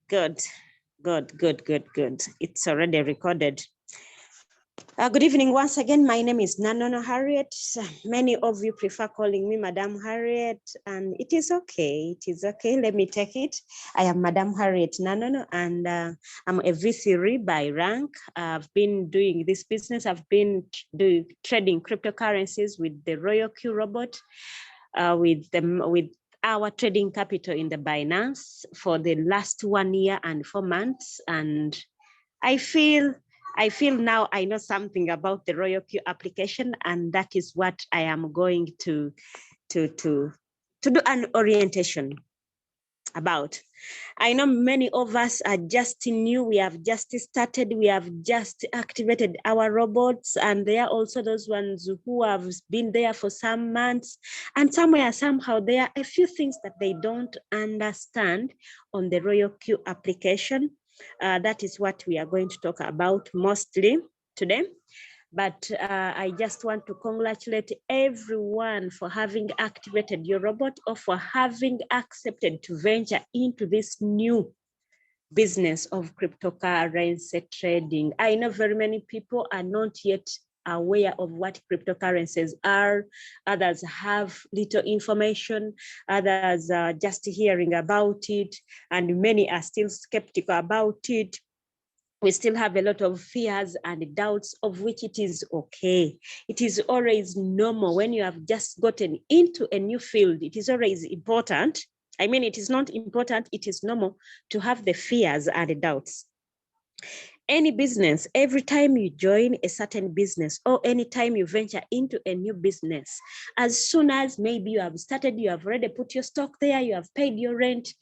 Good, good. It's already recorded. Good evening once again. My name is NANONO Harriet. Many of you prefer calling me Madam Harriet, and it is okay. It is okay. Let me take it. I am Madam Harriet NANONO, and I'm a VC by rank. I've been doing this business. I've been trading cryptocurrencies with the Royal Q robot, with our trading capital in the Binance for the last 1 year and 4 months, and I feel now I know something about the Royal Q application, and that is what I am going to do an orientation about. I know many of us are just new. We have just started. We have just activated our robots, and there are also those ones who have been there for some months, and somehow there are a few things that they don't understand on the Royal Q application. That is what we are going to talk about mostly today. But I just want to congratulate everyone for having activated your robot or for having accepted to venture into this new business of cryptocurrency trading. I know very many people are not yet aware of what cryptocurrencies are. Others have little information. Others are just hearing about it, and many are still skeptical about it. We still have a lot of fears and doubts, of which it is okay. It is always normal when you have just gotten into a new field. It is always important. I mean, it is not important, it is normal to have the fears and the doubts. Any business, every time you join a certain business or anytime you venture into a new business, as soon as maybe you have started, you have already put your stock there, you have paid your rent,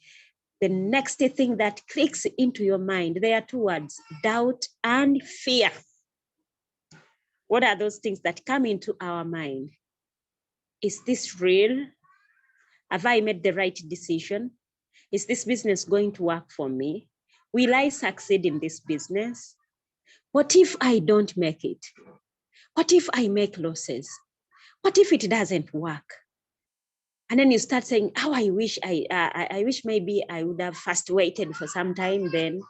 the next thing that clicks into your mind, there are two words: doubt and fear. What are those things that come into our mind? Is this real? Have I made the right decision? Is this business going to work for me? Will I succeed in this business? What if I don't make it? What if I make losses? What if it doesn't work? And then you start saying, oh, I wish maybe I would have first waited for some time then.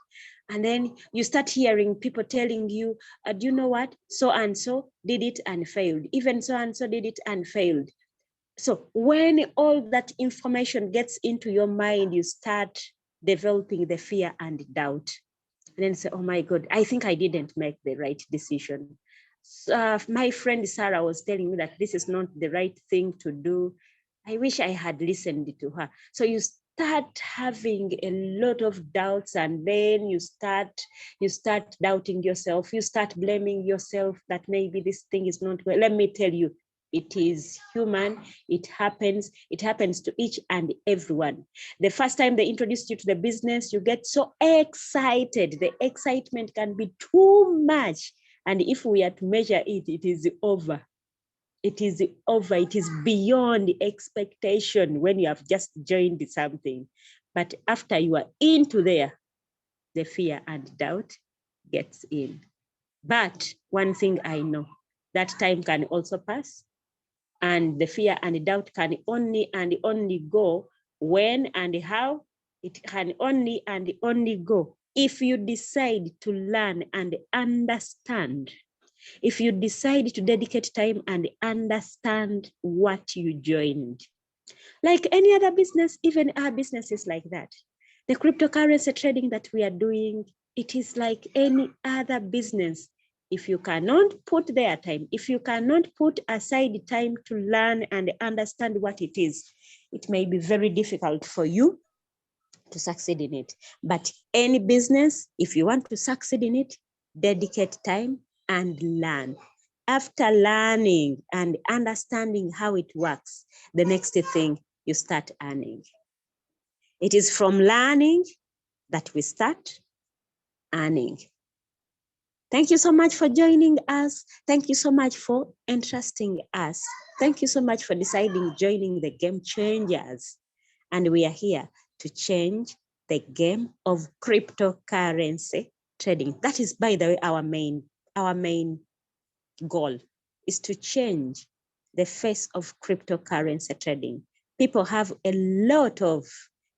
And then you start hearing people telling you, do you know what? So-and-so did it and failed. Even so-and-so did it and failed. So when all that information gets into your mind, you start developing the fear and doubt. And then say, oh my God, I think I didn't make the right decision. My friend Sarah was telling me that this is not the right thing to do. I wish I had listened to her. So you start having a lot of doubts, and then you start doubting yourself. You start blaming yourself that maybe this thing is not well. Let me tell you, it is human. It happens to each and everyone. The first time they introduced you to the business, you get so excited. The excitement can be too much. And if we are to measure it, it is over. It is over. It is beyond expectation when you have just joined something. But after you are into there, the fear and doubt gets in. But one thing I know, that time can also pass. And the fear and the doubt can only go when and how. It can only go if you decide to learn and understand. If you decide to dedicate time and understand what you joined. Like any other business, even our business is like that. The cryptocurrency trading that we are doing, it is like any other business. If you cannot put their time, if you cannot put aside time to learn and understand what it is, it may be very difficult for you to succeed in it. But any business, if you want to succeed in it, dedicate time and learn. After learning and understanding how it works, the next thing, you start earning. It is from learning that we start earning. Thank you so much for joining us. Thank you so much for entrusting us. Thank you so much for deciding joining the Game Changers. And we are here to change the game of cryptocurrency trading. That is, by the way, our main goal is to change the face of cryptocurrency trading. People have a lot of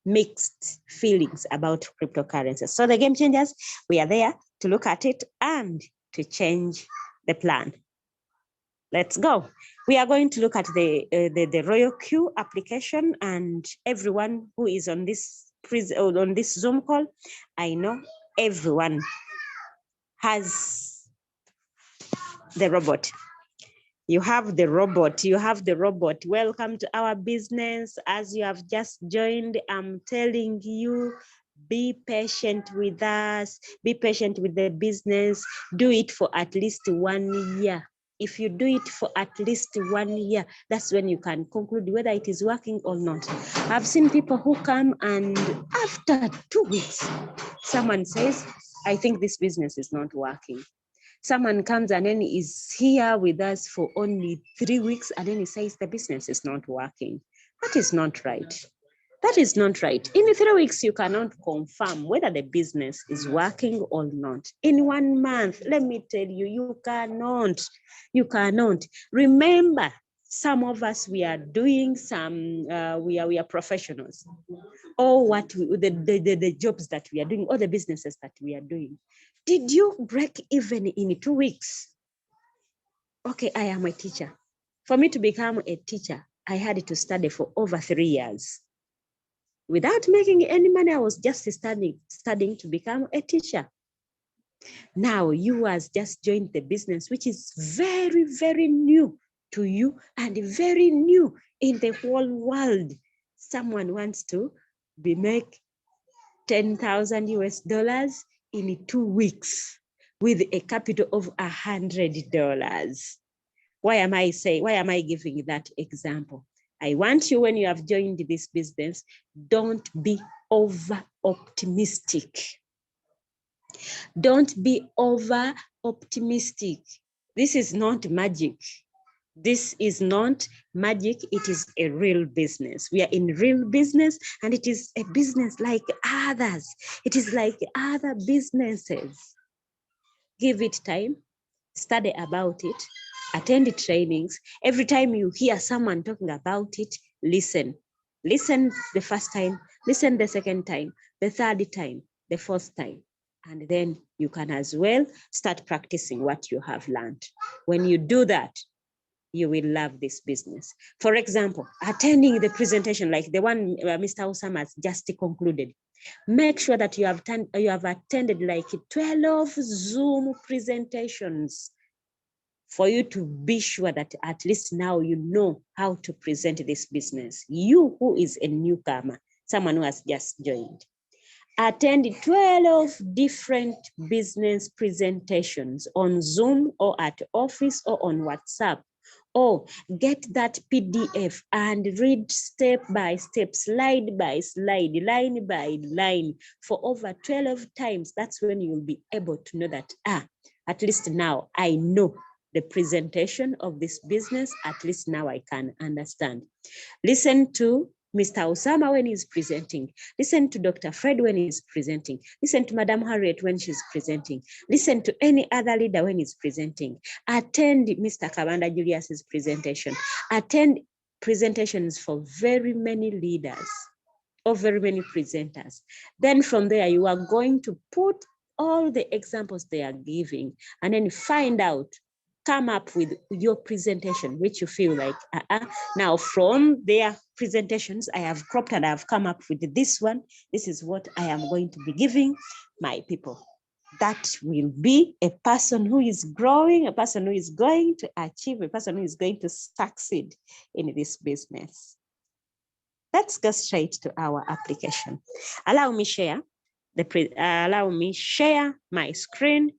mixed feelings about cryptocurrencies. So the game changers, we are there to look at it and to change the plan. Let's go. We are going to look at the Royal Q application, and everyone who is on this Zoom call, I know everyone has the robot. You have the robot. You have the robot. Welcome to our business. As you have just joined, I'm telling you, be patient with us. Be patient with the business. Do it for at least 1 year. If you do it for at least 1 year, that's when you can conclude whether it is working or not. I've seen people who come and after 2 weeks, someone says, I think this business is not working. Someone comes and then is here with us for only 3 weeks and then he says the business is not working. That is not right. That is not right. In 3 weeks, you cannot confirm whether the business is working or not. In 1 month, let me tell you, you cannot. You cannot. Remember, some of us, we are doing some, we are professionals. Or the jobs that we are doing, or the businesses that we are doing. Did you break even in 2 weeks? Okay, I am a teacher. For me to become a teacher, I had to study for over 3 years. Without making any money, I was just studying to become a teacher. Now you has just joined the business, which is very, very new to you and very new in the whole world. Someone wants to make $10,000 US in 2 weeks with a capital of $100. Why am I giving that example? I want you, when you have joined this business, don't be over optimistic. Don't be over optimistic. This is not magic. This is not magic. It is a real business. We are in real business, and it is a business like others. It is like other businesses. Give it time, study about it, attend trainings. Every time you hear someone talking about it, listen. Listen the first time, listen the second time, the third time, the fourth time. And then you can as well start practicing what you have learned. When you do that, you will love this business. For example, attending the presentation like the one Mr. Osama has just concluded. Make sure that you have attended like 12 Zoom presentations for you to be sure that at least now you know how to present this business. You who is a newcomer, someone who has just joined. Attend 12 different business presentations on Zoom or at office or on WhatsApp. Or get that PDF and read step by step, slide by slide, line by line for over 12 times. That's when you'll be able to know that, at least now I know the presentation of this business. At least now I can understand. Listen to Mr. Osama when he's presenting. Listen to Dr. Fred when he's presenting. Listen to Madam Harriet when she's presenting. Listen to any other leader when he's presenting. Attend Mr. Kabanda Julius's presentation. Attend presentations for very many leaders or very many presenters. Then from there, you are going to put all the examples they are giving and then find out, come up with your presentation, which you feel like, now from their presentations, I have cropped and I have come up with this one. This is what I am going to be giving my people. That will be a person who is growing, a person who is going to achieve, a person who is going to succeed in this business. Let's go straight to our application. Allow me share my screen.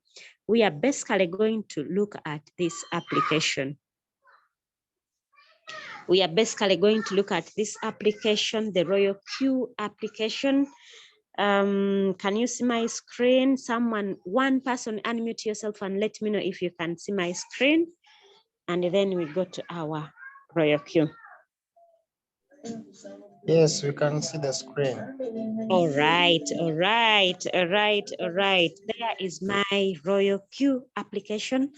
We are basically going to look at this application. We are basically going to look at this application, the Royal Q application. Can you see my screen? One person unmute yourself and let me know if you can see my screen. And then we go to our Royal Q. Yes, we can see the screen. All right. There is my Royal Q application.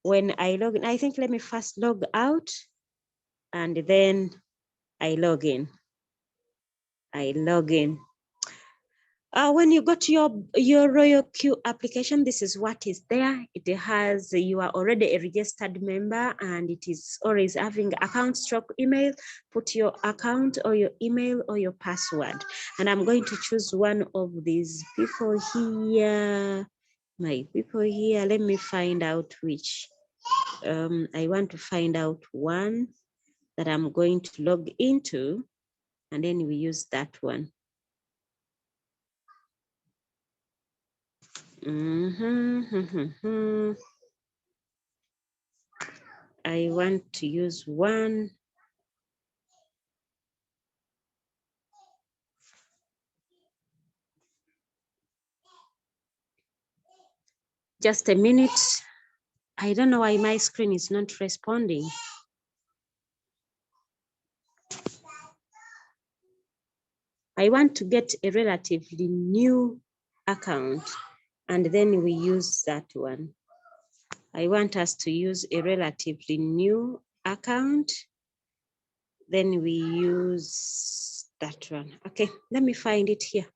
When I log in, I think let me first log out and then I log in. I log in. When you go to your Royal Q application, this is what is there. It has, you are already a registered member and it is always having account stroke email. Put your account or your email or your password. And I'm going to choose one of these people here. My people here, let me find out which. I want to find out one that I'm going to log into, and then we use that one. I want to use one. Just a minute. I don't know why my screen is not responding. I want to get a relatively new account, and then we use that one. I want us to use a relatively new account, then we use that one. Okay, let me find it here.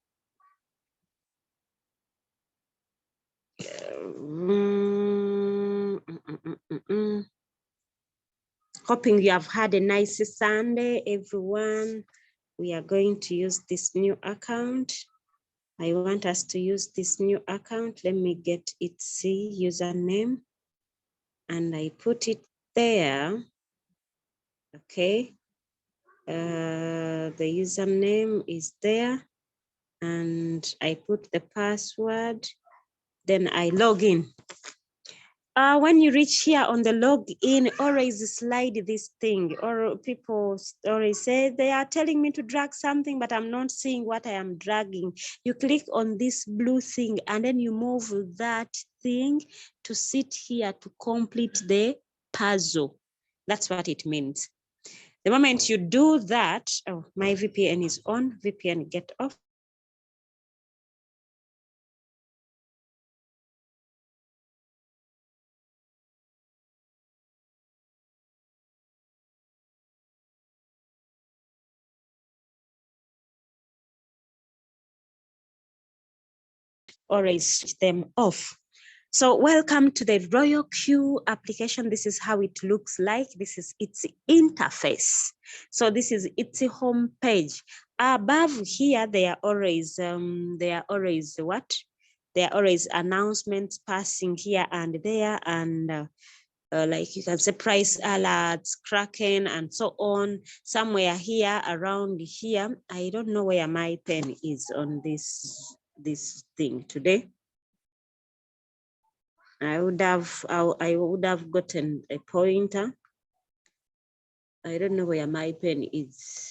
Hoping you have had a nice Sunday, everyone. We are going to use this new account. I want us to use this new account. Let me get its username and I put it there. Okay. The username is there and I put the password. Then I log in. When you reach here on the login, always slide this thing, or people always say they are telling me to drag something, but I'm not seeing what I am dragging. You click on this blue thing and then you move that thing to sit here to complete the puzzle. That's what it means. The moment you do that, oh, my VPN is on, VPN get off. Always switch them off. So welcome to the Royal Q application. This is how it looks like. This is its interface. So this is its home page. Above here, there are always what? There are always announcements passing here and there, and like you can say price alerts, Kraken, and so on. Somewhere here, around here, I don't know where my pen is on this thing today. I would have gotten a pointer. I don't know where my pen is.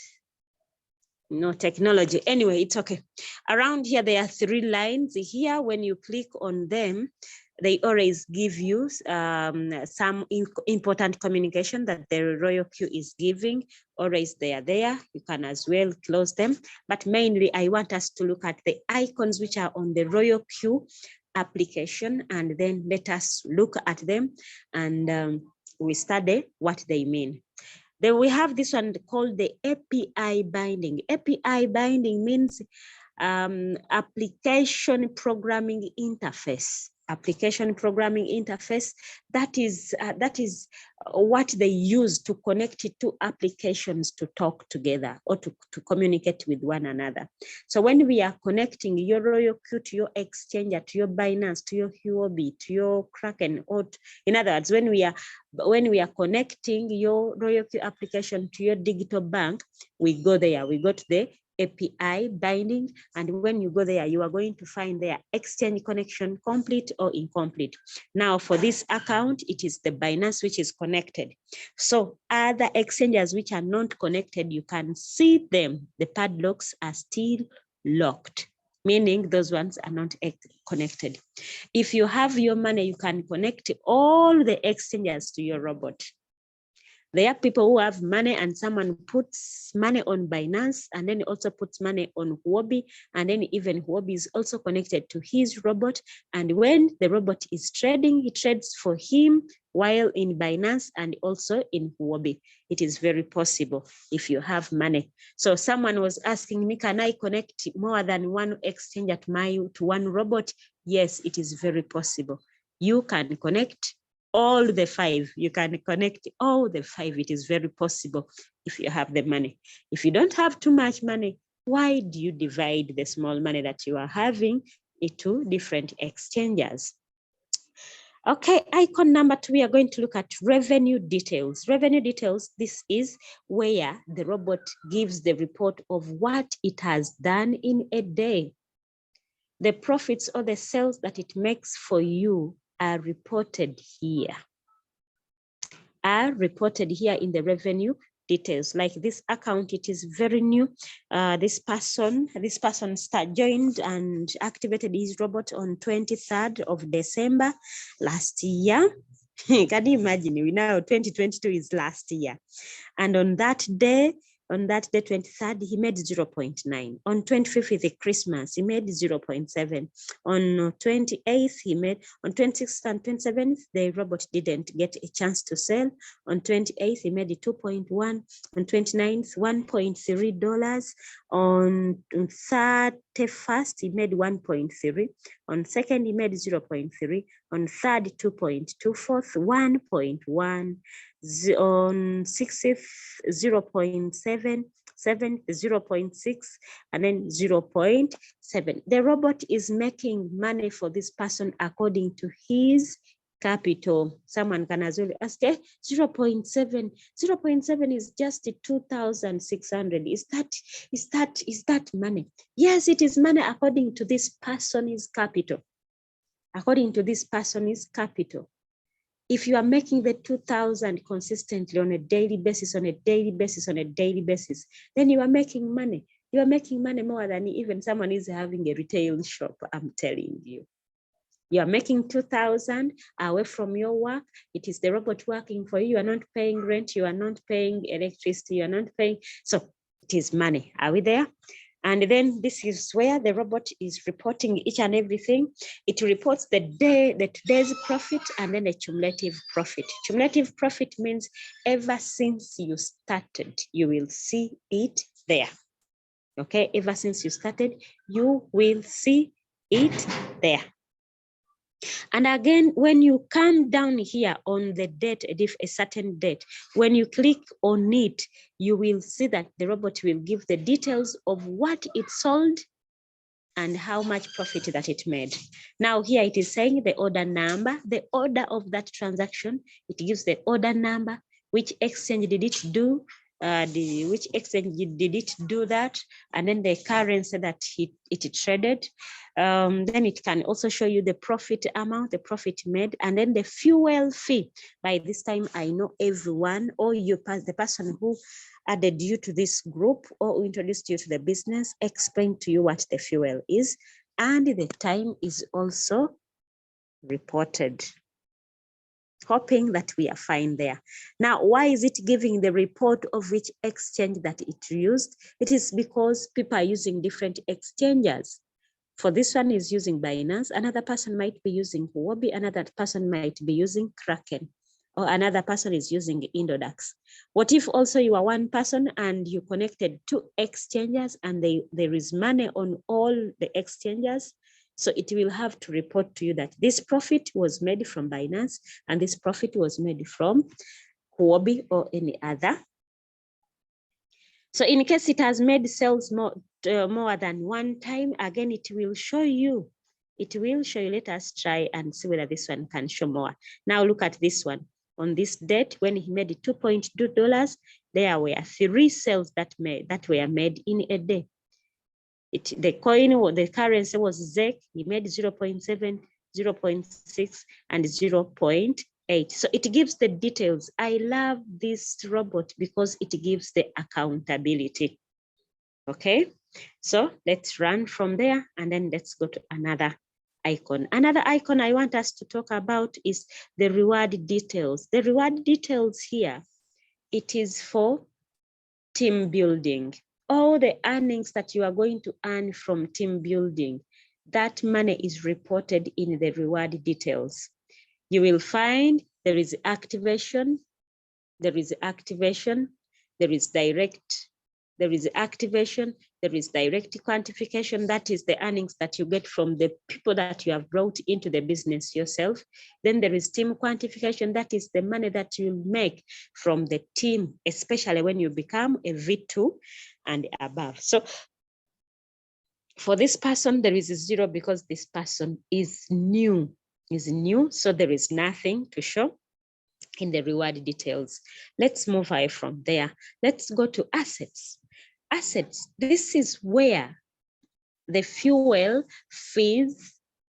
No technology. Anyway, it's okay. Around here, there are 3 lines. Here, when you click on them, they always give you some important communication that the Royal Q is giving. Always they are there. You can as well close them. But mainly, I want us to look at the icons which are on the Royal Q application, and then let us look at them and we study what they mean. Then we have this one called the API binding. API binding means application programming interface. Application programming interface, that is what they use to connect it to applications to talk together or to communicate with one another. So when we are connecting your Royal Q to your exchanger, to your Binance, to your Huobi, to your Kraken, or in other words, when we are connecting your Royal Q application to your digital bank, we go there, we go to the API binding, and when you go there, you are going to find their exchange connection complete or incomplete. Now for this account, it is the Binance which is connected. So other exchanges which are not connected, you can see them. The padlocks are still locked, meaning those ones are not connected. If you have your money, you can connect all the exchanges to your robot. There are people who have money and someone puts money on Binance and then also puts money on Huobi, and then even Huobi is also connected to his robot. And when the robot is trading, he trades for him while in Binance and also in Huobi. It is very possible if you have money. So someone was asking me, can I connect more than one exchange at to one robot? Yes, it is very possible. You can connect all the 5. You can connect all the 5. It is very possible if you have the money. If you don't have too much money, why do you divide the small money that you are having into different exchanges? Okay, icon number 2, we are going to look at revenue details. Revenue details, this is where the robot gives the report of what it has done in a day. The profits or the sales that it makes for you are reported here. Are reported here in the revenue details. Like this account, it is very new. This person joined and activated his robot on 23rd of December last year. Can you imagine? We now 2022 is last year. And on that day, 23rd, he made 0.9. On 25th is the Christmas, he made 0.7. On 28th, he made, on 26th and 27th, the robot didn't get a chance to sell. On 28th, he made 2.1. On 29th, $1.3. On 31st, he made 1.3. On 2nd, he made 0.3. On 3rd, 2.2. 4th, 1.1. On 6th, 0.7, 7th, 0.6, and then 0.7. The robot is making money for this person according to his capital. Someone can as well ask, 0.7. 0.7 is just 2,600. Is that money? Yes, it is money according to this person's capital. According to this person's capital. If you are making the 2,000 consistently on a daily basis, then you are making money. You are making money more than even someone is having a retail shop, I'm telling you. You are making 2,000 away from your work. It is the robot working for you. You are not paying rent. You are not paying electricity. You are not paying. So it is money. Are we there? And then this is where the robot is reporting each and everything. It reports the today's profit and then the cumulative profit. Cumulative profit means ever since you started, you will see it there. Okay, ever since you started, you will see it there. And again, when you come down here on the date, a certain date, when you click on it, you will see that the robot will give the details of what it sold and how much profit that it made. Now here it is saying the order number, the order of that transaction. It gives the order number, which exchange did it do, which exchange did it do that, and then the currency that it traded. Then it can also show you the profit amount, the profit made, and then the fuel fee. By this time, I know everyone, or the person who added you to this group or who introduced you to the business, explained to you what the fuel is, and the time is also reported. Hoping that we are fine there. Now, why is it giving the report of which exchange that it used? It is because people are using different exchanges. For this one is using Binance, another person might be using Huobi, another person might be using Kraken, or another person is using Indodax. What if also you are one person and you connected 2 exchanges and there is money on all the exchanges? So it will have to report to you that this profit was made from Binance and this profit was made from Huobi or any other. So in case it has made sales more than one time, again, it will show you. It will show you. Let us try and see whether this one can show more. Now look at this one. On this date, when he made $2.2, there were 3 sales that were made in a day. The coin or the currency was ZEC. He made 0.7, 0.6, and 0.8. So it gives the details. I love this robot because it gives the accountability. Okay, so let's run from there and then let's go to another icon. Another icon I want us to talk about is the reward details. The reward details here, it is for team building. All the earnings that you are going to earn from team building, that money is reported in the reward details. You will find there is activation, there is activation, there is direct, there is activation, there is direct quantification. That is the earnings that you get from the people that you have brought into the business yourself. Then there is team quantification. That is the money that you make from the team, especially when you become a V2 and above. So for this person, there is a 0 because this person is new, so there is nothing to show in the reward details. Let's move away from there. Let's go to assets. Assets, this is where the fuel fees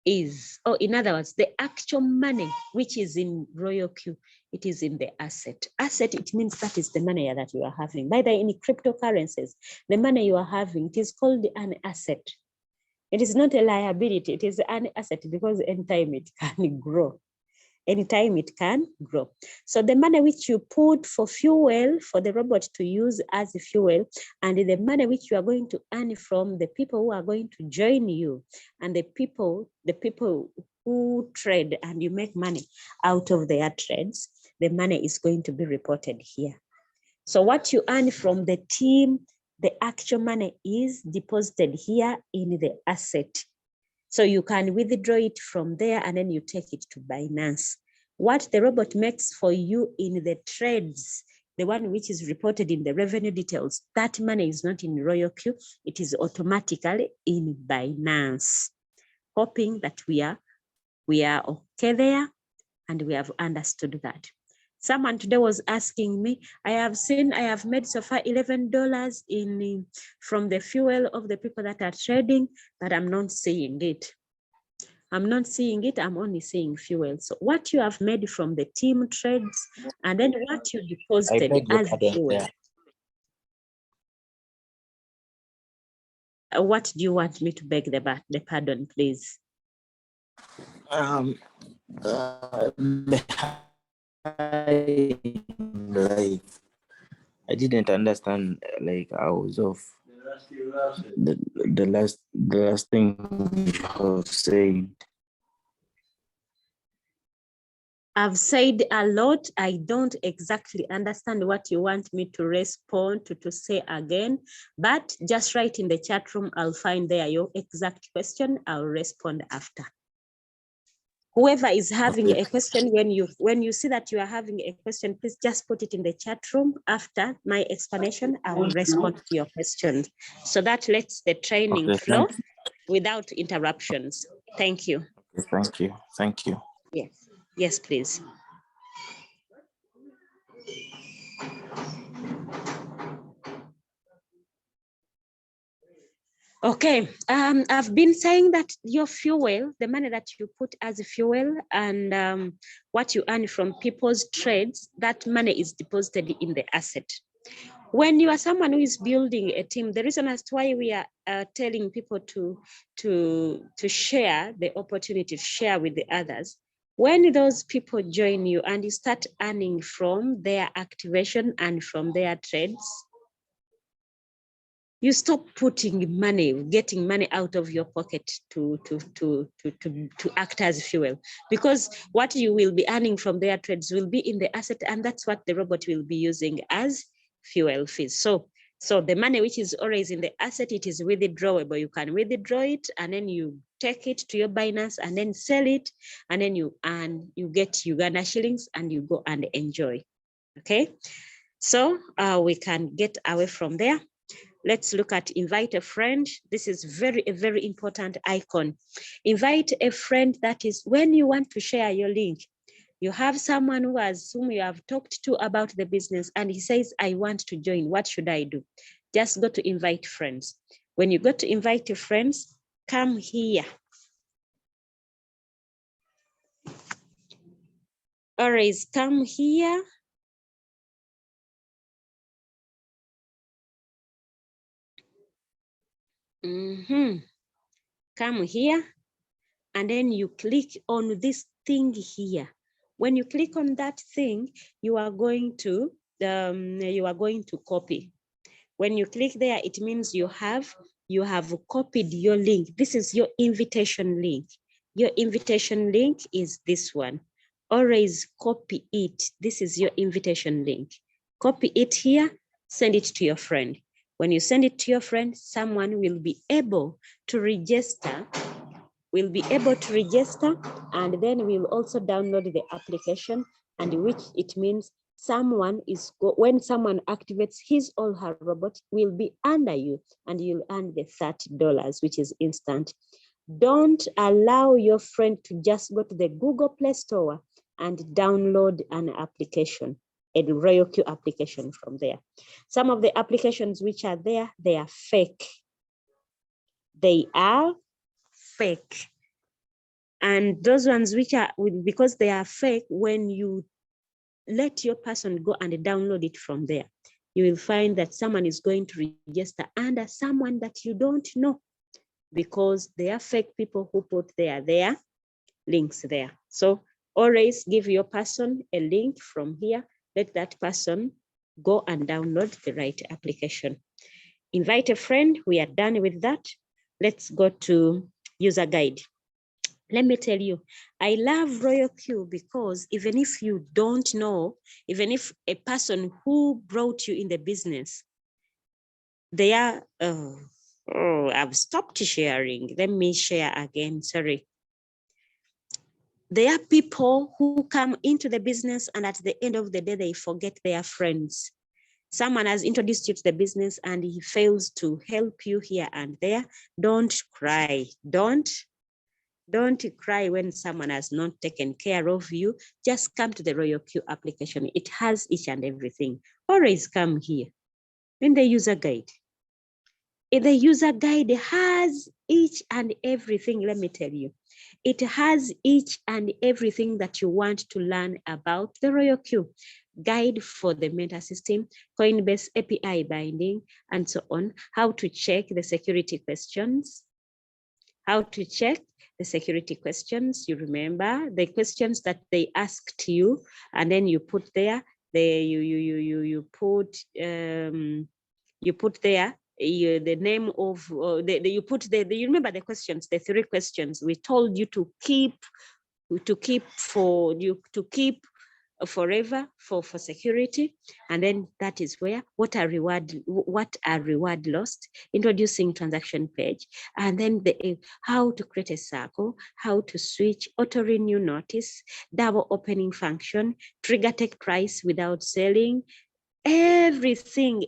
is, or in other words, the actual money which is in Royal Q, it is in the asset. Asset, it means that is the money that you are having. By the way, in cryptocurrencies, the money you are having, it is called an asset. It is not a liability, it is an asset because anytime it can grow. Anytime it can grow. So the money which you put for fuel for the robot to use as a fuel, and the money which you are going to earn from the people who are going to join you, and the people who trade and you make money out of their trades, the money is going to be reported here. So what you earn from the team, the actual money is deposited here in the asset. So you can withdraw it from there and then you take it to Binance. What the robot makes for you in the trades, the one which is reported in the revenue details, that money is not in Royal Q, it is automatically in Binance. Hoping that we are okay there and we have understood that. Someone today was asking me, I have made so far $11 from the fuel of the people that are trading, but I'm not seeing it. I'm not seeing it, I'm only seeing fuel. So what you have made from the team trades, and then what you deposited as fuel. What do you want me to beg the pardon, please? Like, I didn't understand, like I was off. The last thing you have said. I've said a lot. I don't exactly understand what you want me to respond to say again, but just write in the chat room. I'll find there your exact question. I'll respond after. Whoever is having a question, when you see that you are having a question, please just put it in the chat room. After my explanation, I will respond to your question. So that lets the training flow without interruptions. Thank you. Thank you. Thank you. Yes. Yes, please. Okay, I've been saying that your fuel, the money that you put as a fuel and what you earn from people's trades, that money is deposited in the asset. When you are someone who is building a team, the reason as to why we are telling people to share the opportunity to share with the others, when those people join you and you start earning from their activation and from their trades, you stop putting money, getting money out of your pocket to act as fuel, because what you will be earning from their trades will be in the asset, and that's what the robot will be using as fuel fees. So the money which is always in the asset, it is withdrawable. You can withdraw it and then you take it to your Binance and then sell it, and then you get Uganda shillings and you go and enjoy. Okay, so we can get away from there. Let's look at invite a friend. This is a very important icon. Invite a friend. That is when you want to share your link. You have someone whom you have talked to about the business and he says, I want to join. What should I do? Just go to invite friends. When you go to invite your friends, come here. Always come here. Come here, and then you click on this thing here. When you click on that thing, you are going to copy. When you click there, it means you have copied your link. This is your invitation link. Your invitation link is this one. always copy it. This is your invitation link. Copy it here, send it to your friend. When you send it to your friend, someone will be able to register, and then we'll also download the application, and which it means someone is, when someone activates his or her robot, will be under you, and you'll earn the $30, which is instant. Don't allow your friend to just go to the Google Play Store and download an application, a RoyalQ application from there. Some of the applications which are there, they are fake. They are fake. And those ones which are, because they are fake, when you let your person go and download it from there, you will find that someone is going to register under someone that you don't know, because they are fake people who put their links there. So always give your person a link from here. Let that person go and download the right application. Invite a friend. We are done with that. Let's go to user guide. Let me tell you, I love RoyalQ because even if you don't know, even if a person who brought you in the business, they are, oh, I've stopped sharing. Let me share again, sorry. There are people who come into the business and at the end of the day, they forget their friends. Someone has introduced you to the business and he fails to help you here and there. Don't cry. Don't cry when someone has not taken care of you. Just come to the RoyalQ application. It has each and everything. Always come here in the user guide. The user guide has each and everything, let me tell you. It has each and everything that you want to learn about the RoyalQ. Guide for the meta system, Coinbase API binding, and so on. How to check the security questions. How to check the security questions. You remember the questions that they asked you, and then you put there, you put there the name of, you put you remember the questions, the 3 questions we told you to keep forever for security. And then that is where what a reward lost, introducing transaction page, and then how to create a circle, how to switch, auto renew notice, double opening function, trigger take price without selling, everything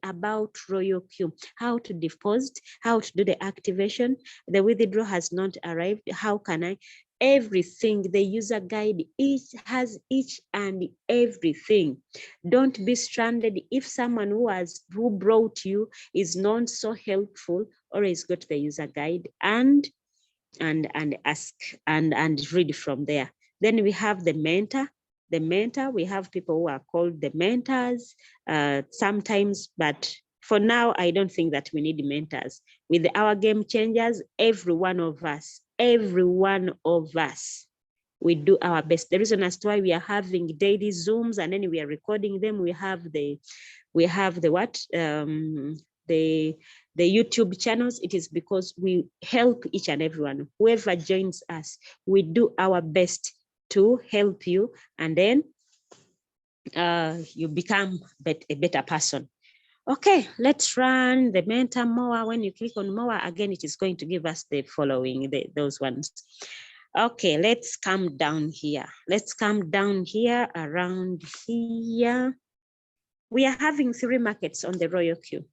about RoyalQ, how to deposit, how to do the activation, the withdraw has not arrived, how can I, everything. The user guide has each and everything. Don't be stranded. If someone who brought you is not so helpful, always go to the user guide and ask and read from there. Then we have the mentor. The mentor, we have people who are called the mentors sometimes, but for now, I don't think that we need mentors. With our game changers, every one of us, we do our best. The reason as to why we are having daily Zooms and then we are recording them, we have the YouTube channels. It is because we help each and everyone. Whoever joins us, we do our best to help you, and then you become a better person. Okay, let's run the mentor more. When you click on more, again, it is going to give us the following, those ones. Okay, let's come down here. Let's come down here, around here. We are having 3 markets on the RoyalQ.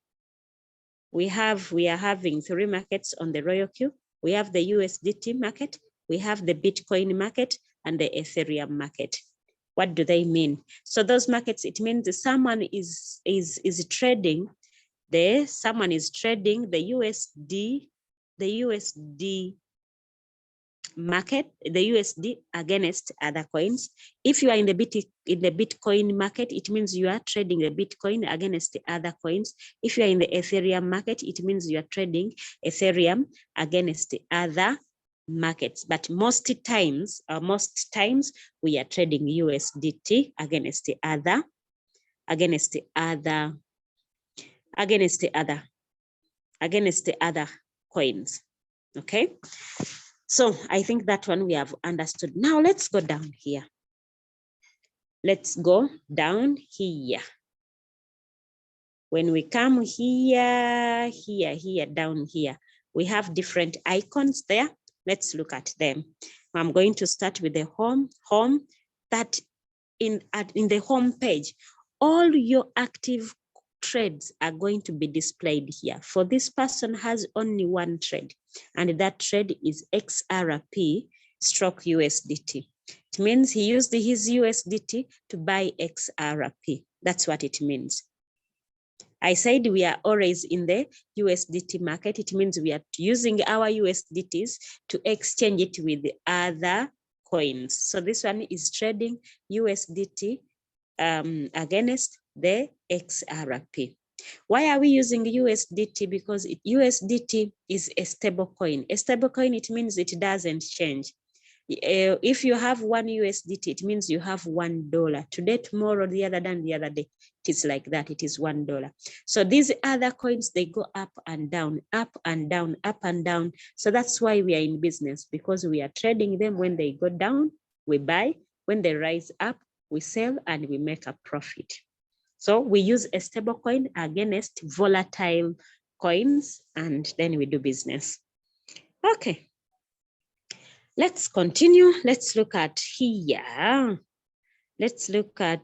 We are having 3 markets on the RoyalQ. We have the USDT market, we have the Bitcoin market, and the Ethereum market. What do they mean? So those markets, it means that someone is trading someone is trading the USD market, the USD against other coins. If you are in the Bitcoin market, it means you are trading the Bitcoin against the other coins. If you are in the Ethereum market, it means you are trading Ethereum against the other markets. But most times we are trading USDT against the other coins. Okay, So I think that one we have understood. Now let's go down here. Let's go down here. When we come here, down here, we have different icons there. Let's look at them. I'm going to start with the home that in the home page, all your active trades are going to be displayed here. For this person has only one trade, and that trade is XRP stroke USDT. It means he used his USDT to buy XRP. That's what it means. I said we are always in the USDT market. It means we are using our USDTs to exchange it with the other coins. So this one is trading USDT against the XRP. Why are we using USDT? Because USDT is a stable coin. A stable coin, it means it doesn't change. If you have one USDT, it means you have $1. Today, tomorrow, the other day, the other day, it is like that. It is $1. So these other coins, they go up and down, up and down, up and down. So that's why we are in business, because we are trading them. When they go down, we buy. When they rise up, we sell and we make a profit. So we use a stable coin against volatile coins, and then we do business. Okay. Let's continue. Let's look at here. Let's look at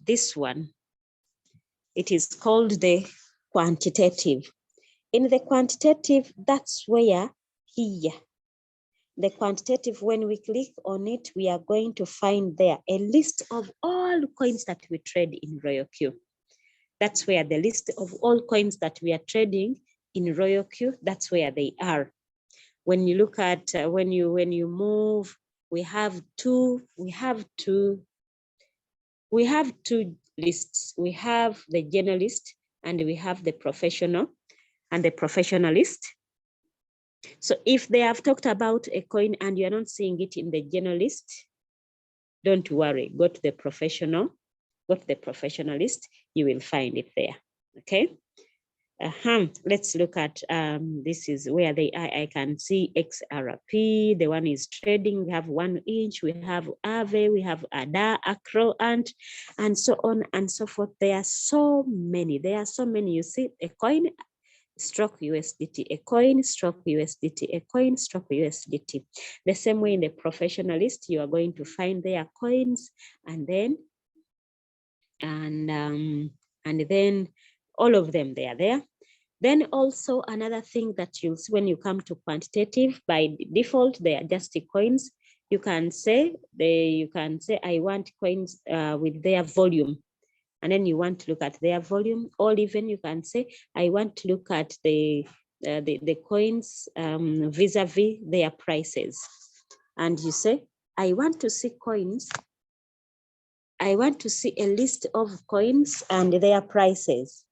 this one. It is called the quantitative. In the quantitative, that's where here, the quantitative, when we click on it, we are going to find there a list of all coins that we trade in Royal Q. That's where the list of all coins that we are trading in Royal Q, that's where they are. When you look at when you move, we have two lists. We have the generalist and we have the professional and the professionalist. So if they have talked about a coin and you're not seeing it in the generalist, don't worry, go to the professional, go to the professionalist, you will find it there. Okay. Let's look at this is where they are. I can see XRP, the one is trading. We have 1 inch, we have Aave, we have Ada, Acro, and so on and so forth. There are so many. You see a coin stroke USDT, a coin stroke USDT, a coin stroke USDT. The same way in the professionalist, you are going to find their coins, and then all of them, they are there. Then also another thing that you'll see when you come to quantitative, by default, they are just the coins. You can say I want coins with their volume, and then you want to look at their volume, or even you can say I want to look at the coins vis-a-vis their prices, and you say I want to see coins. I want to see a list of coins and their prices.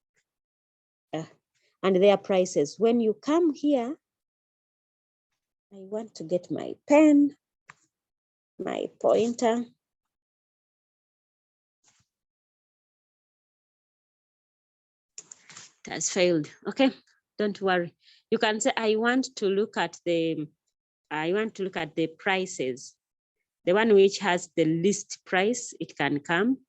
When you come here, I want to get my pen, my pointer. It has failed. Okay, don't worry. You can say I want to look at the prices. The one which has the least price, it can come.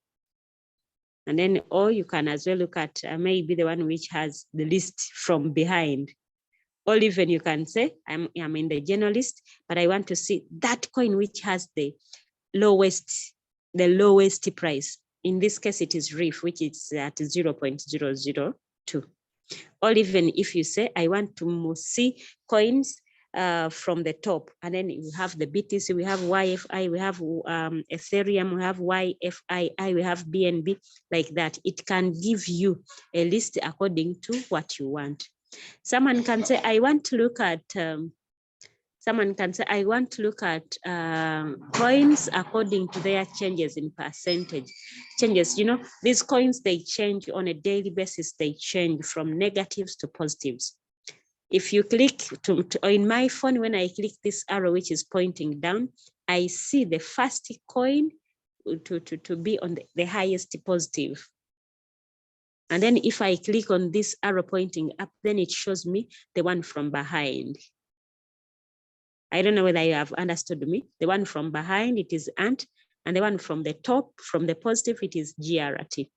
And then, or you can as well look at maybe the one which has the list from behind. Or even you can say, I'm in the generalist, but I want to see that coin which has the lowest price. In this case, it is REEF, which is at 0.002. Or even if you say, I want to see coins from the top, and then we have the BTC, we have YFI, we have Ethereum, we have YFII, we have BNB, like that. It can give you a list according to what you want. Someone can say, I want to look at coins according to their changes in percentage. Changes, you know, these coins, they change on a daily basis. They change from negatives to positives. If you click in my phone, when I click this arrow, which is pointing down, I see the first coin to be on the highest positive. And then if I click on this arrow pointing up, then it shows me the one from behind. I don't know whether you have understood me. The one from behind, it is ANT, and the one from the top, from the positive, it is GRT.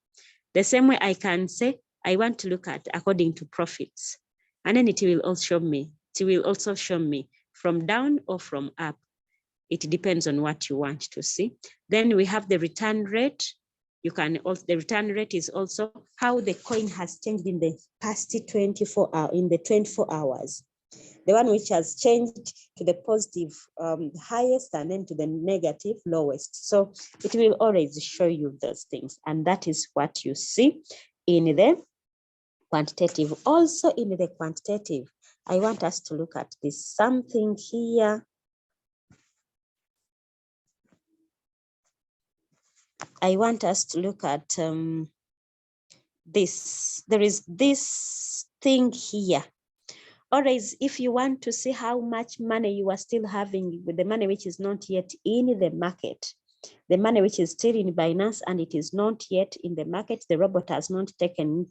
The same way I can say, I want to look at according to profits, and then it will also show me from down or from up. It depends on what you want to see. Then we have the return rate. You can also, the return rate is also how the coin has changed in the past 24 hours. The one which has changed to the positive highest and then to the negative lowest. So it will always show you those things. And that is what you see in the quantitative. Also in the quantitative, I want us to look at this something here. I want us to look at this. There is this thing here. Always, if you want to see how much money you are still having with the money which is not yet in the market, the money which is still in Binance and it is not yet in the market, the robot has not taken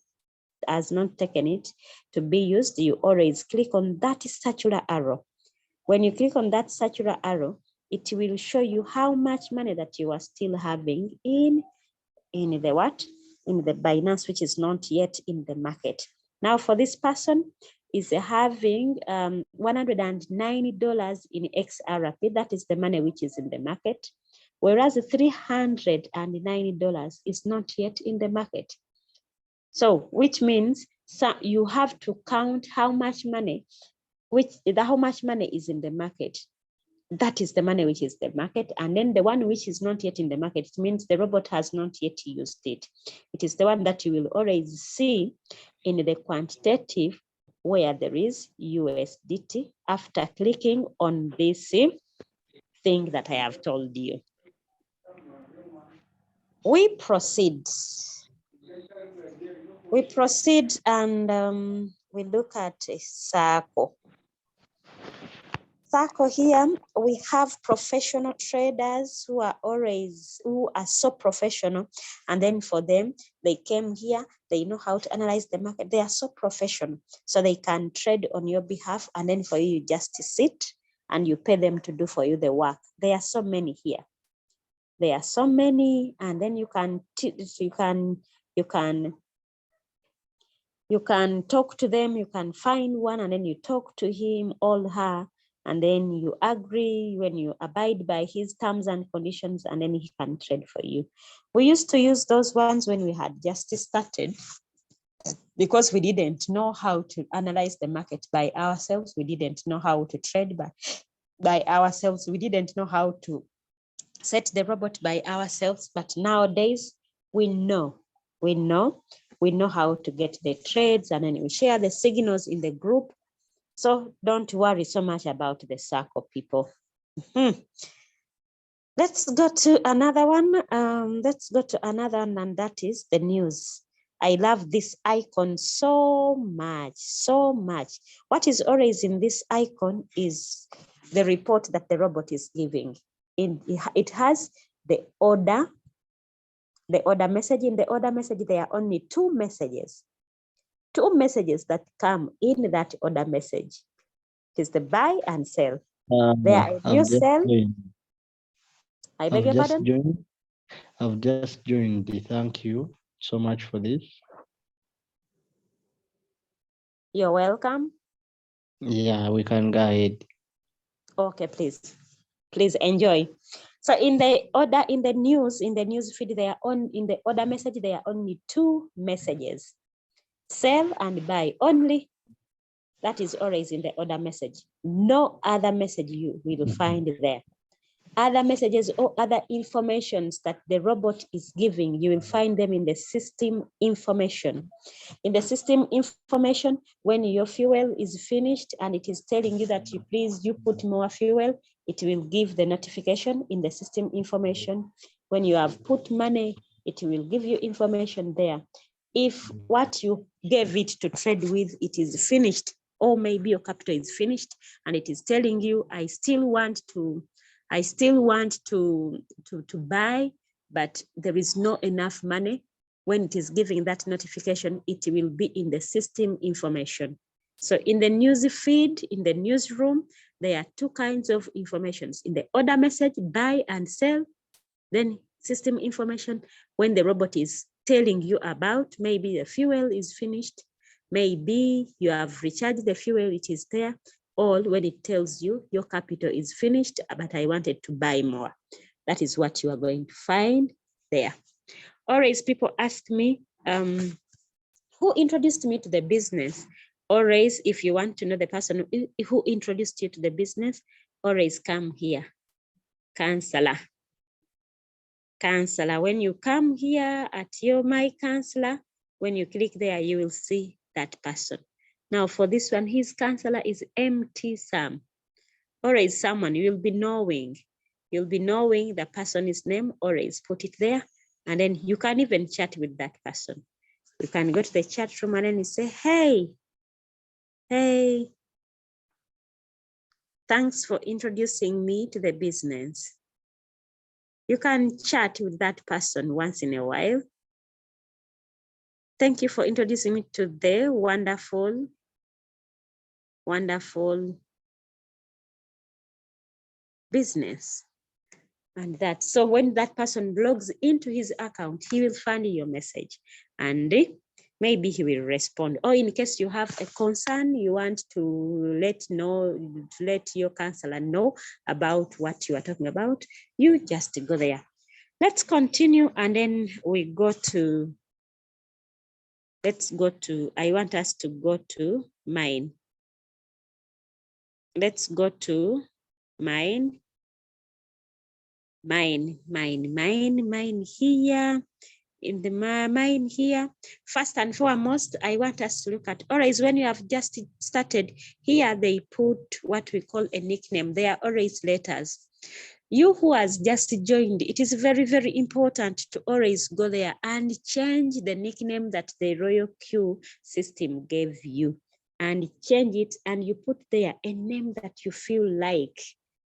it to be used, you always click on that circular arrow. When you click on that circular arrow, it will show you how much money that you are still having in the what? In the Binance, which is not yet in the market. Now for this person is having $190 in XRP. That is the money which is in the market. Whereas $390 is not yet in the market. So which means you have to count how much money is in the market. That is the money which is the market. And then the one which is not yet in the market, it means the robot has not yet used it. It is the one that you will always see in the quantitative where there is USDT after clicking on this thing that I have told you. We proceed. And we look at a circle. Circle here, we have professional traders who are so professional. And then for them, they came here, they know how to analyze the market. They are so professional, so they can trade on your behalf. And then for you, you just sit and you pay them to do for you the work. There are so many here. There are so many, and then you can talk to them. You can find one, and then you talk to him or her. And then you agree when you abide by his terms and conditions, and then he can trade for you. We used to use those ones when we had just started because we didn't know how to analyze the market by ourselves. We didn't know how to trade by ourselves. We didn't know how to set the robot by ourselves. But nowadays we know how to get the trades, and then we share the signals in the group. So don't worry so much about the circle, people. Let's go to another one. And that is the news. I love this icon so much. What is always in this icon is the report that the robot is giving. It has the order message. In the order message, there are only two messages that come in that order message. It is the buy and sell. There you sell. I beg your pardon? I've just joined. Thank you so much for this. You're welcome. Yeah, we can go ahead. Okay, please enjoy. So in the news feed, in the order message, there are only two messages. Sell and buy only. That is always in the order message. No other message you will find there. Other messages or other informations that the robot is giving, you will find them in the system information. In the system information, when your fuel is finished and it is telling you that you put more fuel, it will give the notification in the system information. When you have put money, it will give you information there. If what you gave it to trade with, it is finished, or maybe your capital is finished and it is telling you, I still want to buy, but there is not enough money. When it is giving that notification, it will be in the system information. So in the news feed, in the newsroom, there are two kinds of informations. In the order message, buy and sell, then system information when the robot is telling you about, maybe the fuel is finished, maybe you have recharged the fuel, it is there, or when it tells you your capital is finished, but I wanted to buy more. That is what you are going to find there. Always people ask me, who introduced me to the business? Always, if you want to know the person who introduced you to the business, always come here. Counselor. Counselor. When you come here at your My Counselor, when you click there, you will see that person. Now for this one, his counselor is MT Sam. Always someone you will be knowing. You'll be knowing the person's name, always put it there. And then you can even chat with that person. You can go to the chat room and then you say, hey, thanks for introducing me to the business. You can chat with that person once in a while. Thank you for introducing me to the wonderful business. And that, so when that person logs into his account, he will find your message and maybe he will respond. Or in case you have a concern, you want to let your counselor know about what you are talking about, you just go there. Let's continue and then we go to, I want us to go to mine. Let's go to mine here. In the mine here, first and foremost, I want us to look at, always when you have just started here, they put what we call a nickname. They are always letters. You who has just joined, it is very, very important to always go there and change the nickname that the Royal Q system gave you, and change it, and you put there a name that you feel like.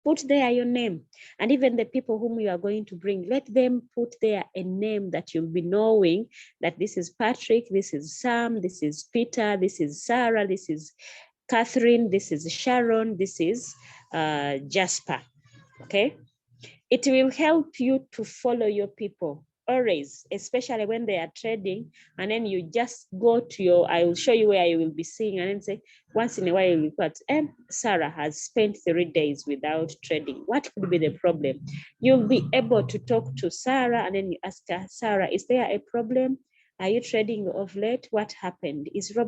Put there your name, and even the people whom you are going to bring, let them put there a name that you'll be knowing that this is Patrick, this is Sam, this is Peter, this is Sarah, this is Catherine, this is Sharon, this is Jasper. Okay, it will help you to follow your people always, especially when they are trading, and then you just go to your, I will show you where you will be seeing, and then say, once in a while you put, Sarah has spent 3 days without trading. What could be the problem? You'll be able to talk to Sarah, and then you ask her, Sarah, is there a problem? Are you trading of late? What happened? Is your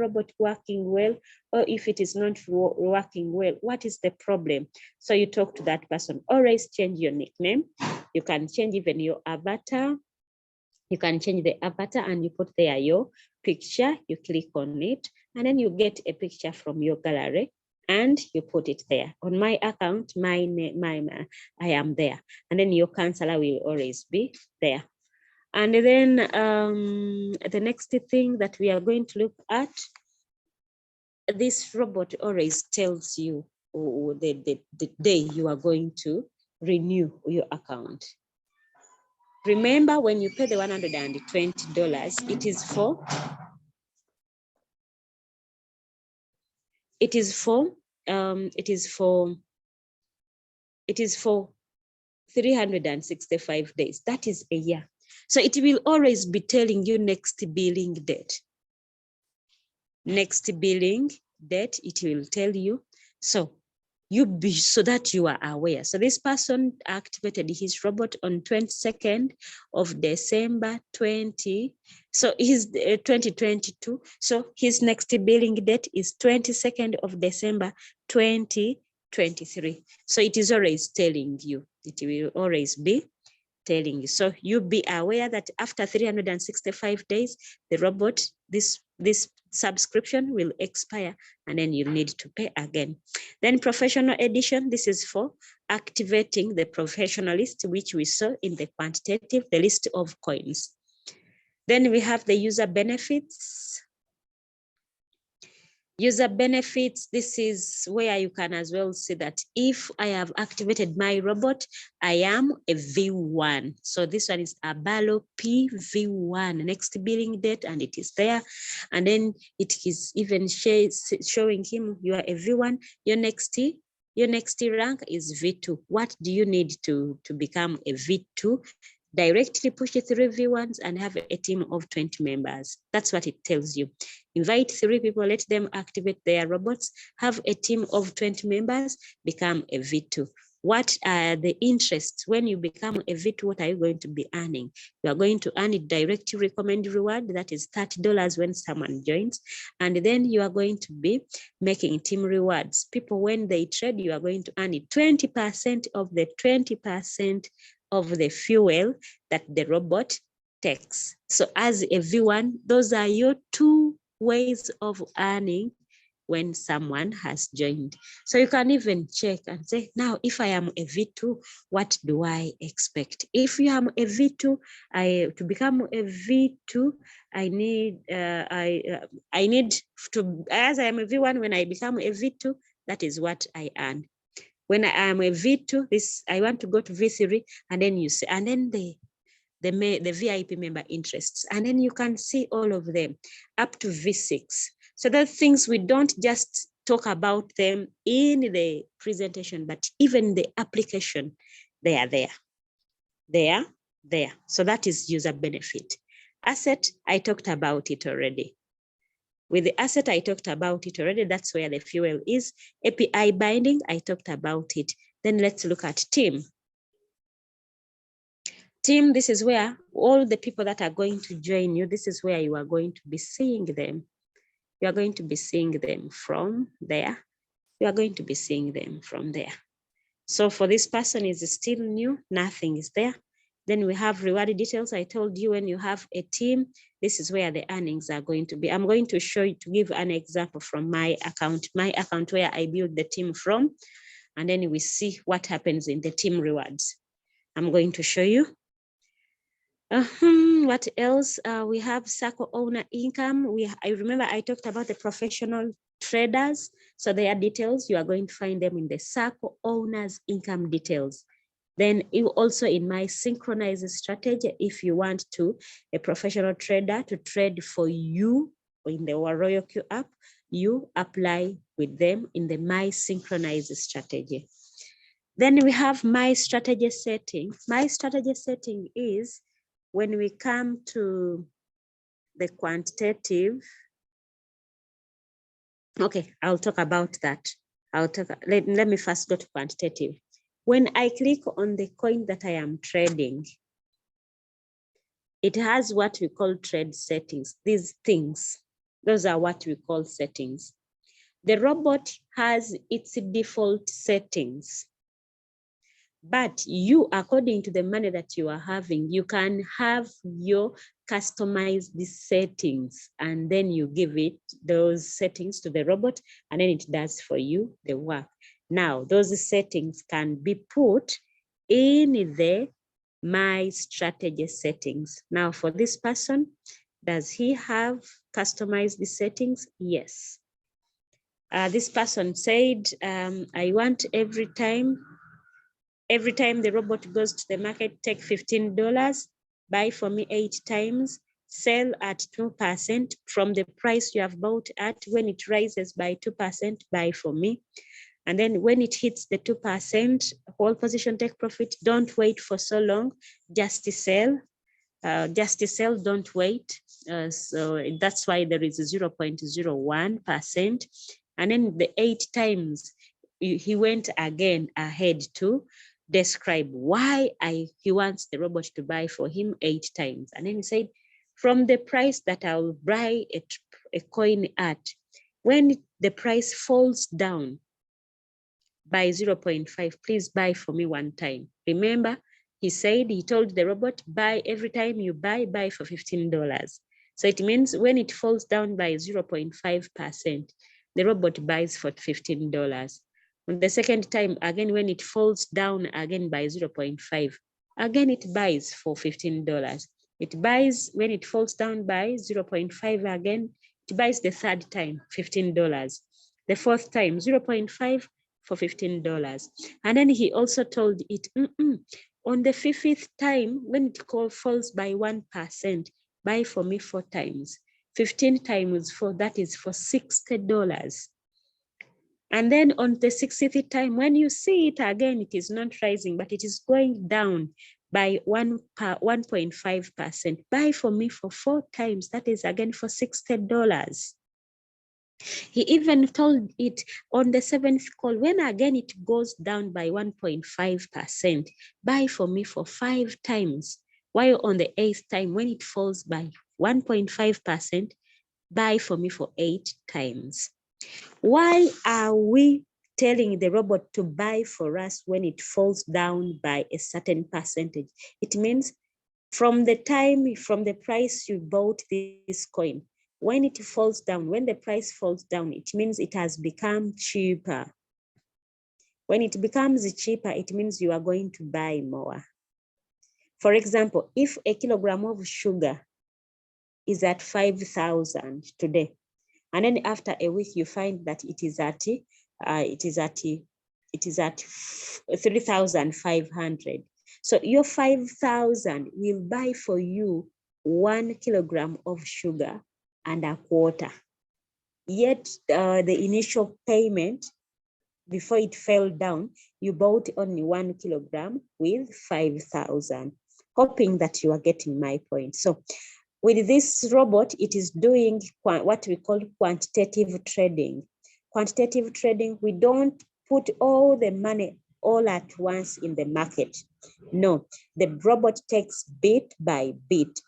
robot working well? Or if it is not working well, what is the problem? So you talk to that person. Always change your nickname. You can change even your avatar. You can change the avatar and you put there your picture. You click on it and then you get a picture from your gallery and you put it there. On my account, I am there. And then your counselor will always be there. And then the next thing that we are going to look at, this robot always tells you the day you are going to renew your account. Remember, when you pay the $120, it is for 365 days. That is a year. So it will always be telling you next billing date. Next billing date, it will tell you. So so that you are aware. So this person activated his robot on 22nd of December 2022. So his next billing date is 22nd of December 2023. So it is always telling you. It will always be telling you. So you be aware that after 365 days, the robot, this subscription will expire and then you need to pay again. Then professional edition, this is for activating the professional list, which we saw in the quantitative, the list of coins. Then we have the user benefits. User benefits, this is where you can as well see that if I have activated my robot, I am a V1. So this one is Abalo PV1, next billing date, and it is there. And then it is even showing him you are a V1, your next rank is V2. What do you need to become a V2? Directly push it 3 V1s and have a team of 20 members. That's what it tells you. Invite 3 people, let them activate their robots, have a team of 20 members, become a V2. What are the interests? When you become a V2, what are you going to be earning? You are going to earn a direct recommend reward, that is $30 when someone joins. And then you are going to be making team rewards. People, when they trade, you are going to earn 20% of the 20% of the fuel that the robot takes. So as a V1, those are your 2 ways of earning when someone has joined. So you can even check and say, now, if I am a V2, what do I expect? If you am a V2, to become a V2, I need to, as I am a V1, when I become a V2, that is what I earn. When I am a V2, I want to go to V3, and then you see, and then the VIP member interests, and then you can see all of them up to V6. So those things, we don't just talk about them in the presentation, but even the application, they are there. They are there. So that is user benefit. Asset, I talked about it already. With the asset, I talked about it already. That's where the fuel is. API binding, I talked about it. Then let's look at team. Team, this is where all the people that are going to join you, this is where you are going to be seeing them. You are going to be seeing them from there. You are going to be seeing them from there. So for this person is still new, nothing is there. Then we have reward details. I told you when you have a team, this is where the earnings are going to be. I'm going to show you, to give an example from my account where I build the team from, and then we see what happens in the team rewards. I'm going to show you. What else? We have circle owner income. I remember I talked about the professional traders. So their details, you are going to find them in the circle owners income details. Then you also in my synchronized strategy, if you want a professional trader to trade for you in the Royal Q app, you apply with them in the my synchronized strategy. Then we have my strategy setting. My strategy setting is when we come to the quantitative. Okay, I'll talk about that. Let me first go to quantitative. When I click on the coin that I am trading, it has what we call trade settings. These things, those are what we call settings. The robot has its default settings. But you, according to the money that you are having, you can have your customized settings, and then you give it those settings to the robot, and then it does for you the work. Now, those settings can be put in the my strategy settings. Now, for this person, does he have customized the settings? Yes. This person said, I want every time the robot goes to the market, take $15, buy for me 8 times, sell at 2% from the price you have bought at. When it rises by 2%, buy for me. And then when it hits the 2%, whole position take profit. Don't wait for so long, just sell. Don't wait. So that's why there is a 0.01%. And then the 8 times, he went again ahead to describe why he wants the robot to buy for him 8 times. And then he said, from the price that I'll buy a coin at, when the price falls down by 0.5, please buy for me 1 time. Remember, he told the robot, buy every time you buy for $15. So it means when it falls down by 0.5%, the robot buys for $15. And the second time, again, when it falls down again by 0.5, again, it buys for $15. It buys when it falls down by 0.5 again, It buys the third time, $15. The fourth time, 0.5 for $15. And then he also told it, on the fifth time, when it falls by 1%, buy for me 4 times. 15 times 4, that is for $60. And then on the 60th time, when you see it again, it is not rising, but it is going down by 1.5%. Buy for me for 4 times, that is again for $60. He even told it on the 7th call, when again it goes down by 1.5%, buy for me for 5 times. While on the 8th time, when it falls by 1.5%, buy for me for 8 times. Why are we telling the robot to buy for us when it falls down by a certain percentage? It means from the price you bought this coin, when it falls down, when the price falls down, it means it has become cheaper. When it becomes cheaper, it means you are going to buy more. For example, if a kilogram of sugar is at 5,000 today, and then after a week you find that it is at 3,500. So your 5,000 will buy for you 1 kilogram of sugar and a quarter. Yet the initial payment, before it fell down, you bought only 1 kilogram with 5,000, hoping that you are getting my point. So with this robot, it is doing what we call quantitative trading. Quantitative trading, we don't put all the money all at once in the market. No, the robot takes bit by bit,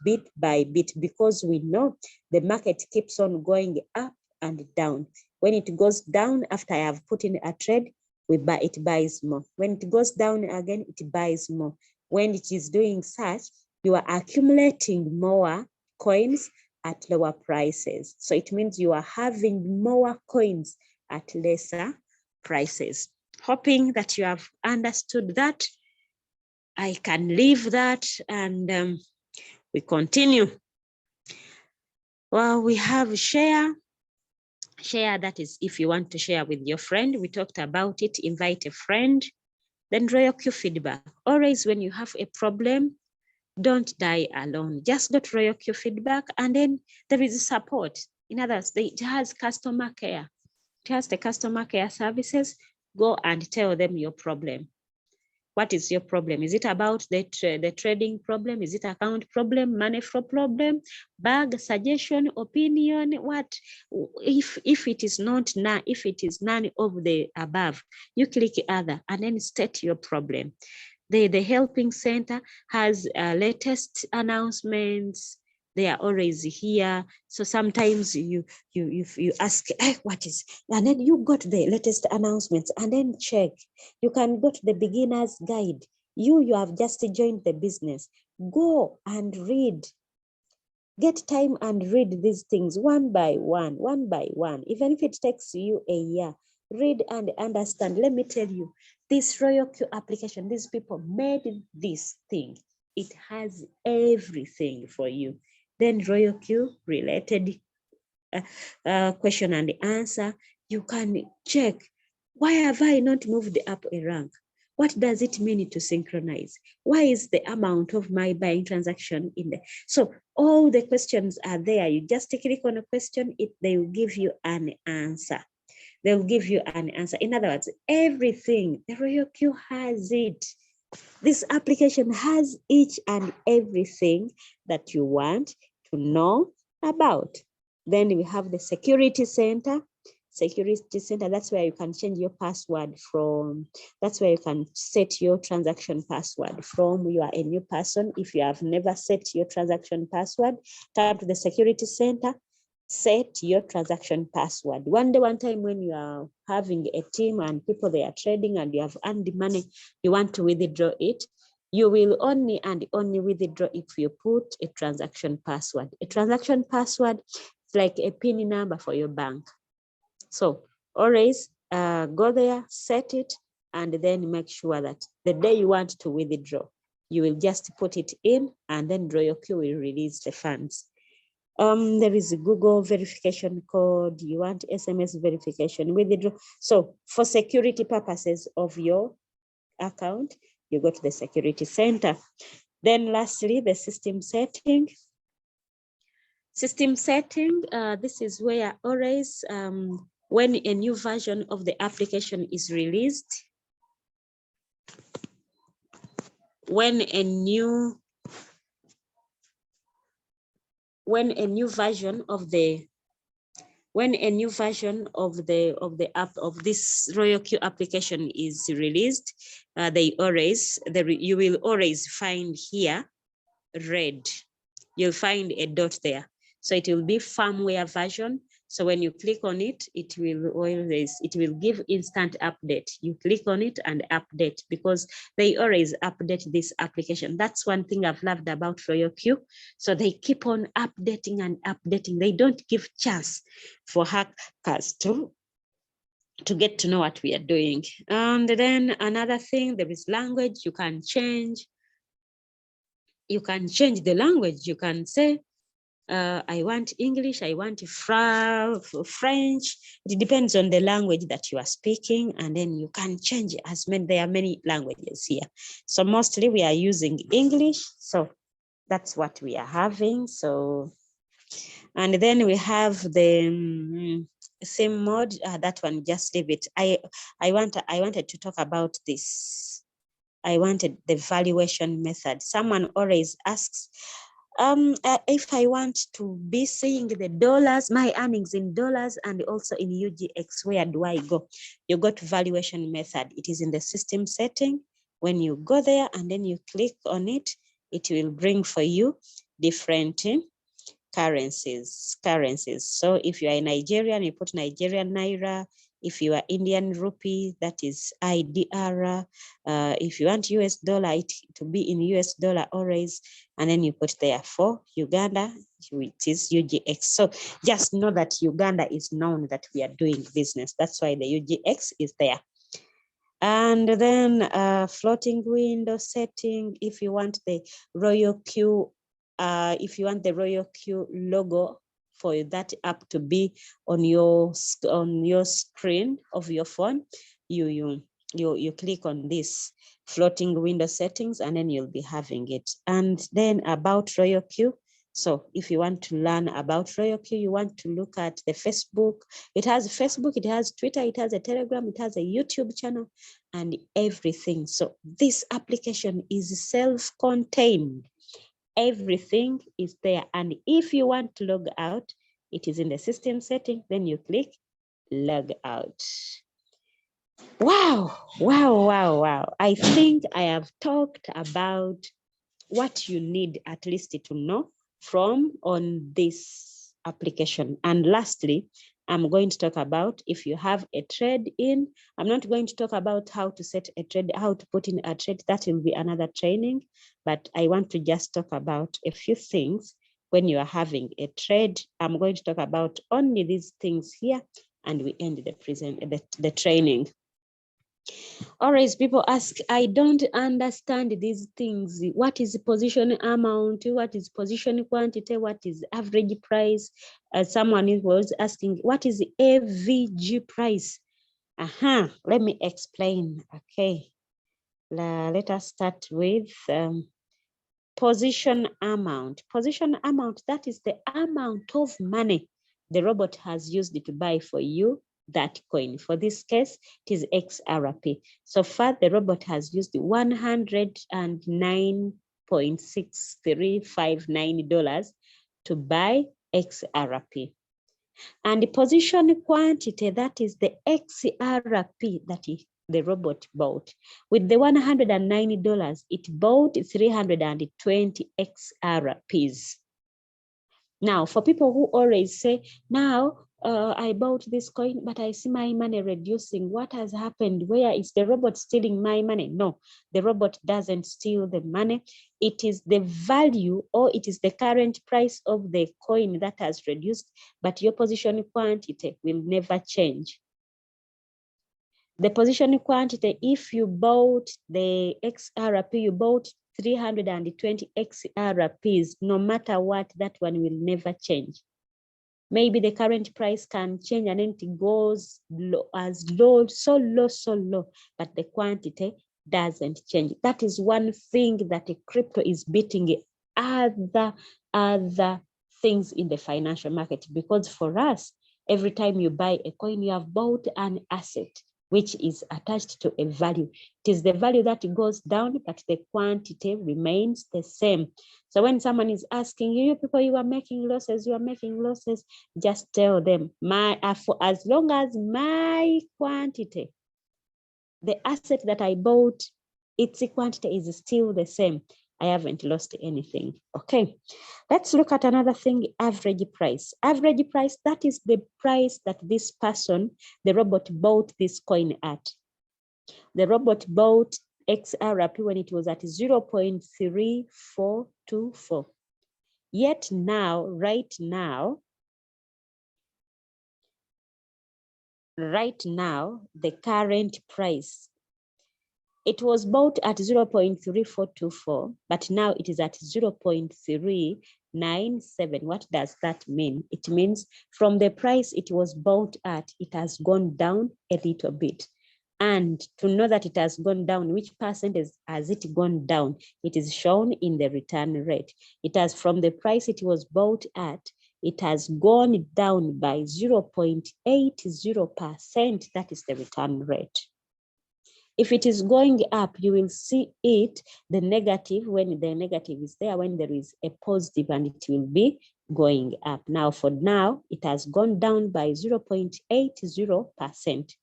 because we know the market keeps on going up and down. When it goes down, after I have put in a trade, it buys more. When it goes down again, it buys more. When it is doing such, you are accumulating more coins at lower prices. So it means you are having more coins at lesser prices. Hoping that you have understood that. I can leave that and we continue. Well, we have share. Share, that is if you want to share with your friend. We talked about it, invite a friend. Then Royal Q feedback. Always when you have a problem, don't die alone. Just go to Royal Q feedback, and then there is support. In other words, it has customer care. It has the customer care services. Go and tell them your problem. What is your problem? Is it about the trading problem? Is it account problem, money flow problem, bug, suggestion, opinion? What? If it is not if it is none of the above, you click other and then state your problem. The helping center has latest announcements. They are always here. So sometimes you ask, what is, and then you got the latest announcements and then check. You can go to the beginner's guide. You have just joined the business. Go and read. Get time and read these things one by one. Even if it takes you a year, read and understand. Let me tell you, this Royal Q application, these people made this thing. It has everything for you. Then Royal Q related question and answer. You can check, why have I not moved up a rank? What does it mean to synchronize? Why is the amount of my buying transaction in there? So all the questions are there. You just click on a question, they will give you an answer. They'll give you an answer. In other words, everything, the Royal Q has it. This application has each and everything that you want to know about. Then we have the security center. Security center, that's where you can change your password from. That's where you can set your transaction password from. You are a new person. If you have never set your transaction password, come to the security center, set your transaction password. One time when you are having a team and people, they are trading and you have earned money, you want to withdraw it, you will only and only withdraw if you put a transaction password. A transaction password is like a PIN number for your bank. So always go there, set it, and then make sure that the day you want to withdraw, you will just put it in and then Royal Q will release the funds. There is a Google verification code. You want SMS verification, withdraw. So for security purposes of your account, you go to the security center. Then lastly, the system setting. System setting, this is where always when a new version of the application is released, when a new version of the app of this Royal Q application is released, you will always find here red. You'll find a dot there. So it will be firmware version. So when you click on it, it will give instant update. You click on it and update, because they always update this application. That's one thing I've loved about Royal Q. So they keep on updating and updating. They don't give chance for hackers to get to know what we are doing. And then another thing, there is language. You can change the language. You can say, I want English, I want French. It depends on the language that you are speaking, and then you can change as many. There are many languages here. So mostly we are using English. So that's what we are having. So, and then we have the same mode. That one, just leave it. I wanted to talk about this. I wanted the valuation method. Someone always asks, if I want to be seeing the dollars, my earnings in dollars and also in UGX, where do I go? You go to valuation method. It is in the system setting. When you go there and then you click on it, it will bring for you different currencies. So if you are Nigerian, you put Nigerian Naira. If you are Indian rupee, that is IDR. If you want US dollar, it to be in US dollar always, and then you put there for Uganda, which is UGX. So just know that Uganda is known that we are doing business. That's why the UGX is there. And then floating window setting. If you want the Royal Q, logo for that app to be on your screen of your phone, you click on this floating window settings, and then you'll be having it. And then about Royal Q. So if you want to learn about Royal Q, you want to look at the Facebook. It has Facebook, it has Twitter, it has a Telegram, it has a YouTube channel, and everything. So this application is self-contained. Everything is there. And if you want to log out, it is in the system setting. Then you click log out. Wow. I think I have talked about what you need at least to know from on this application. And lastly, I'm going to talk about if you have a trade in. I'm not going to talk about how to set a trade, how to put in a trade. That will be another training. But I want to just talk about a few things when you are having a trade. I'm going to talk about only these things here, and we end the training. Always people ask, I don't understand these things. What is position amount? What is position quantity? What is average price? Someone was asking, what is the AVG price? Let me explain. Okay, let us start with position amount. Position amount, that is the amount of money the robot has used to buy for you that coin. For this case, it is XRP. So far, the robot has used $109.6359 to buy XRP. And the position quantity, that is the XRP that the robot bought. With the $190, it bought 320 XRPs. Now, for people who always say, now I bought this coin, but I see my money reducing. What has happened? Where is the robot stealing my money? No, the robot doesn't steal the money. It is the value, or it is the current price of the coin that has reduced, but your position quantity will never change. The position quantity, if you bought the XRP, you bought 320 XRPs, no matter what, that one will never change. Maybe the current price can change and then it goes low, so low, but the quantity doesn't change. That is one thing that a crypto is beating other things in the financial market, because for us, every time you buy a coin, you have bought an asset which is attached to a value. It is the value that goes down, but the quantity remains the same. So when someone is asking you people, you are making losses, just tell them, for as long as my quantity, the asset that I bought, its quantity is still the same, I haven't lost anything. Okay, let's look at another thing, average price. Average price, that is the price that this person, the robot, bought this coin at. The robot bought XRP when it was at 0.3424. Yet now, right now, the current price, it was bought at 0.3424, but now it is at 0.397. What does that mean? It means from the price it was bought at, it has gone down a little bit. And to know that it has gone down, which percentage has it gone down? It is shown in the return rate. It has, from the price it was bought at, it has gone down by 0.80%. That is the return rate. If it is going up, you will see it, the negative, when the negative is there, when there is a positive, and it will be going up. Now, for now, it has gone down by 0.80%.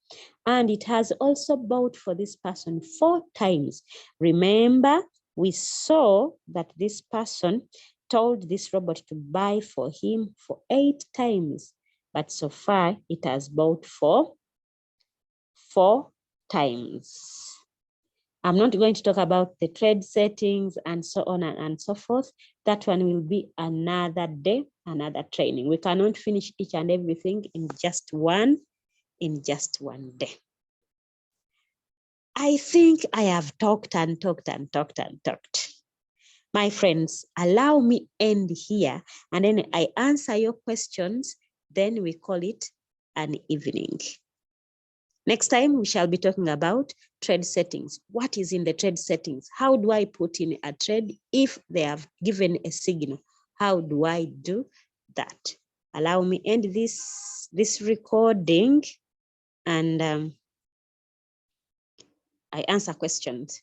And it has also bought for this person 4 times. Remember, we saw that this person told this robot to buy for him for 8 times. But so far, it has bought for 4 times. I'm not going to talk about the trade settings and so on and so forth. That one will be another day, another training. We cannot finish each and everything in just one day. I think I have talked and talked and talked and talked. My friends, allow me end here, and then I answer your questions. Then we call it an evening. Next time, we shall be talking about trade settings. What is in the trade settings? How do I put in a trade if they have given a signal? How do I do that? Allow me end this recording, and I answer questions.